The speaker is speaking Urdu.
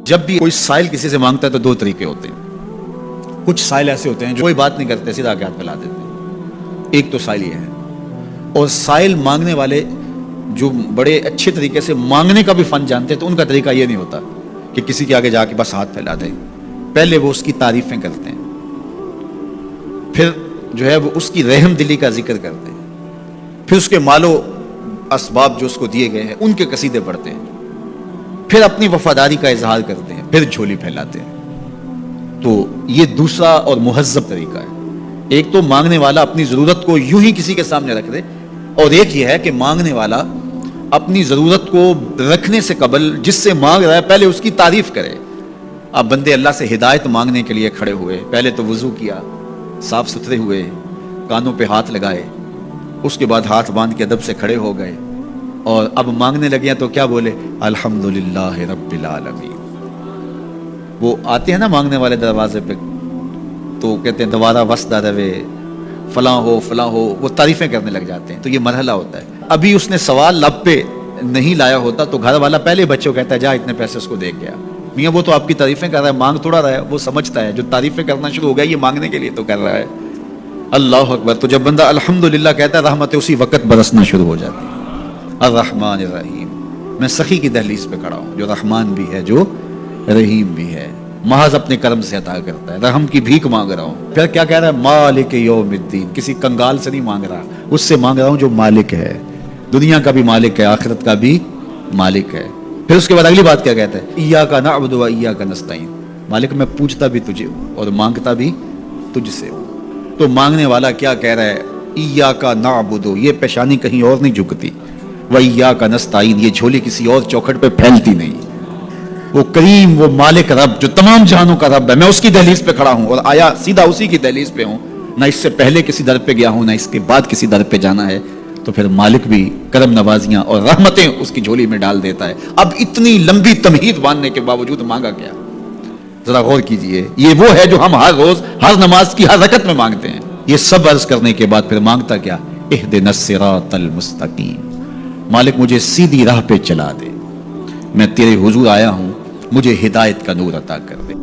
جب بھی کوئی سائل کسی سے مانگتا ہے تو دو طریقے ہوتے ہیں. کچھ سائل ایسے ہوتے ہیں جو کوئی بات نہیں کرتے، سیدھا ہاتھ پھیلا دیتے ہیں. ایک تو سائل یہ ہے. اور سائل مانگنے والے جو بڑے اچھے طریقے سے مانگنے کا بھی فن جانتے ہیں تو ان کا طریقہ یہ نہیں ہوتا کہ کسی کے آگے جا کے بس ہاتھ پھیلا دیں. پہلے وہ اس کی تعریفیں کرتے ہیں، پھر جو ہے وہ اس کی رحم دلی کا ذکر کرتے ہیں، پھر اس کے مال و اسباب جو اس کو دیے گئے ہیں ان کے قصیدے پڑھتے ہیں، پھر اپنی وفاداری کا اظہار کرتے ہیں، پھر جھولی پھیلاتے ہیں. تو یہ دوسرا اور مہذب طریقہ ہے. ایک تو مانگنے والا اپنی ضرورت کو یوں ہی کسی کے سامنے رکھ دے، اور ایک یہ ہے کہ مانگنے والا اپنی ضرورت کو رکھنے سے قبل جس سے مانگ رہا ہے پہلے اس کی تعریف کرے. اب بندے اللہ سے ہدایت مانگنے کے لیے کھڑے ہوئے، پہلے تو وضو کیا، صاف ستھرے ہوئے، کانوں پہ ہاتھ لگائے، اس کے بعد ہاتھ باندھ کے ادب سے کھڑے ہو گئے، اور اب مانگنے لگے ہیں تو کیا بولے؟ الحمدللہ رب العالمین. وہ آتے ہیں نا مانگنے والے دروازے پہ تو کہتے ہیں دوبارہ وسدہ روے، فلاں ہو فلاں ہو، وہ تعریفیں کرنے لگ جاتے ہیں. تو یہ مرحلہ ہوتا ہے. ابھی اس نے سوال لب پہ نہیں لایا ہوتا تو گھر والا پہلے بچوں کہتا ہے جا اتنے پیسے اس کو دے گیا. میاں وہ تو آپ کی تعریفیں کر رہا ہے، مانگ تھوڑا رہا ہے. وہ سمجھتا ہے جو تعریفیں کرنا شروع ہو گیا یہ مانگنے کے لیے تو کر رہا ہے. اللہ اکبر. تو جب بندہ الحمدللہ کہتا ہے رحمتیں اسی وقت برسنا شروع ہو جاتی ہیں. الرحمن الرحیم. میں سخی کی دہلیز پہ کھڑا ہوں جو رحمان بھی ہے جو رحیم بھی ہے، محض اپنے کرم سے عطا کرتا ہے. رحم کی بھیک مانگ رہا ہوں. پھر کیا کہہ رہا ہے؟ مالک یوم الدین. کسی کنگال سے نہیں مانگ رہا، اس سے مانگ رہا ہوں جو مالک ہے، دنیا کا بھی مالک ہے، آخرت کا بھی مالک ہے. پھر اس کے بعد اگلی بات کیا کہتا ہے؟ ایاک نعبد و ایاک نستعین. مالک میں پوچھتا بھی تجھے ہوں اور مانگتا بھی تجھ سے ہوں. تو مانگنے والا کیا کہہ رہا ہے؟ ایاک نعبد. یہ پیشانی کہیں اور نہیں جھکتی، و ایاک نستعین. یہ جھولی کسی اور چوکھٹ پہ پھیلتی نہیں. وہ کریم، وہ مالک رب جو تمام جہانوں کا رب ہے، میں اس کی دہلیز پہ کھڑا ہوں اور آیا سیدھا اسی کی دہلیز پہ ہوں. نہ اس سے پہلے کسی در پہ گیا ہوں نہ اس کے بعد کسی در پہ جانا ہے. تو پھر مالک بھی کرم نوازیاں اور رحمتیں اس کی جھولی میں ڈال دیتا ہے. اب اتنی لمبی تمہید باندھنے کے باوجود مانگا کیا؟ ذرا غور کیجئے. یہ وہ ہے جو ہم ہر روز ہر نماز کی ہر رکعت میں مانگتے ہیں. یہ سب عرض کرنے کے بعد پھر مانگتا کیا؟ اہدنا الصراط المستقیم. مالک مجھے سیدھی راہ پہ چلا دے، میں تیرے حضور آیا ہوں، مجھے ہدایت کا نور عطا کر دے.